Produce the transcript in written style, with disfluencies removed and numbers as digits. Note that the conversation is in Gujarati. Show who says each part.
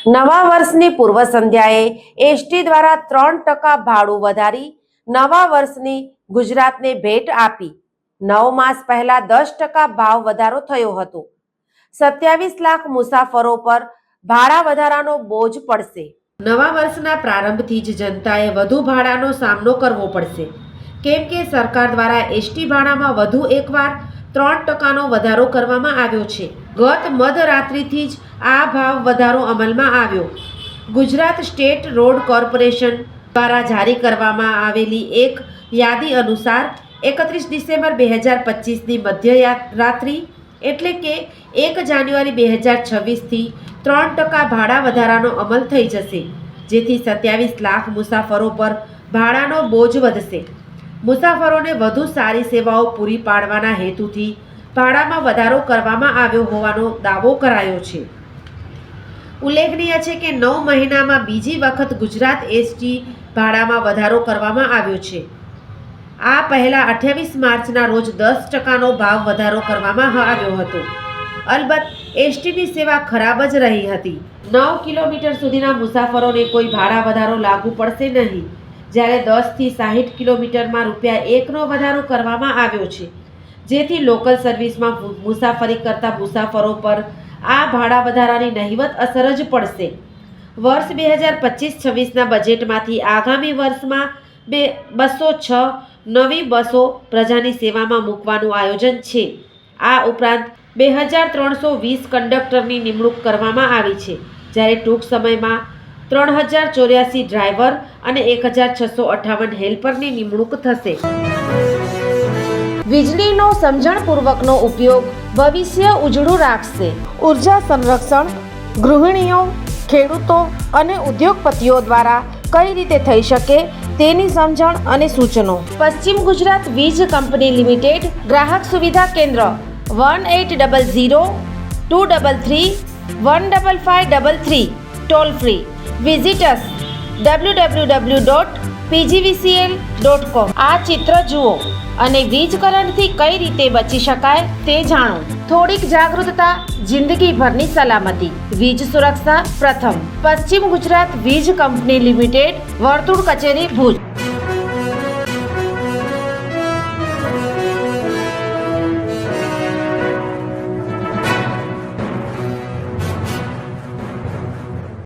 Speaker 1: નવા વર્ષની પૂર્વ સંધ્યાએ એસટી દ્વારા 3% ભાડું વધારી નવા વર્ષની ગુજરાતને ભેટ આપી। 9 માસ પહેલા 10% ભાવ વધારો થયો હતો। 27 લાખ મુસાફરો પર ભાડા વધારાનો બોજ પડશે। નવા વર્ષના પ્રારંભથી જ જનતાએ વધુ ભાડાનો સામનો કરવો પડશે, કેમ કે સરકાર દ્વારા એસટી ભાડામાં વધુ એકવાર 3%નો વધારો કરવામાં આવ્યો છે। ગત મધરાત્રિથી જ આ ભાવ વધારો અમલમાં આવ્યો। ગુજરાત સ્ટેટ રોડ કોર્પોરેશન દ્વારા જારી કરવામાં આવેલી એક યાદી અનુસાર 31 ડિસેમ્બર 2025ની મધ્યરાત્રિ એટલે કે 1 જાન્યુઆરી 2026થી 3% ભાડા વધારાનો અમલ થઈ જશે, જેથી 27 લાખ મુસાફરો પર ભાડાનો બોજ વધશે। મુસાફરોને વધુ સારી સેવાઓ પૂરી પાડવાના હેતુથી ભાડામાં વધારો કરવામાં આવ્યો હોવાનો દાવો કરાયો છે। ઉલ્લેખનીય છે કે 9 મહિનામાં બીજી વખત ગુજરાત એસટી ભાડામાં વધારો કરવામાં આવ્યો છે। આ પહેલા 28 માર્ચના રોજ 10%નો ભાવ વધારો કરવામાં આવ્યો હતો। અલબત્ત એસટીની સેવા ખરાબ જ રહી હતી। 9 કિલોમીટર સુધીના મુસાફરોને કોઈ ભાડા વધારો લાગુ પડશે નહીં, જ્યારે 10 થી 60 કિલોમીટરમાં ₹1નો વધારો કરવામાં આવ્યો છે, જેથી લોકલ સર્વિસમાં મુસાફરી કરતા મુસાફરો પર આ ભાડા વધારાની નહિવત અસર જ પડશે। વર્ષ 2025-26ના બજેટમાંથી આગામી વર્ષમાં 206 નવી બસો પ્રજાની સેવામાં મૂકવાનું આયોજન છે। આ ઉપરાંત 2320 કંડક્ટરની નિમણૂક કરવામાં આવી છે, જ્યારે ટૂંક સમયમાં 3084 ડ્રાઈવર અને 1658 હેલ્પરની નિમણૂક થશે। વીજળીનો સમજણપૂર્વકનો ઉપયોગ ભવિષ્ય ઉજળું રાખશે। ઉર્જા સંરક્ષણ ગૃહિણીઓ, ખેડૂતો અને ઉદ્યોગપતિઓ દ્વારા કઈ રીતે થઈ શકે તેની સમજણ અને સૂચનો। પશ્ચિમ ગુજરાત વીજ કંપની લિમિટેડ ગ્રાહક સુવિધા કેન્દ્ર 1800 233 15533 ટોલ ફ્રી। વિઝિટ અસ www.pgvcl.com। આ ચિત્ર જુઓ અને વીજ કરંટથી કઈ રીતે બચી શકાય તે જાણો। થોડીક જાગૃતતા, જિંદગીભરની સલામતી। વીજ સુરક્ષા પ્રથમ। પશ્ચિમ ગુજરાત વીજ કંપની લિમિટેડ, વર્તુળ કચેરી, ભુજ।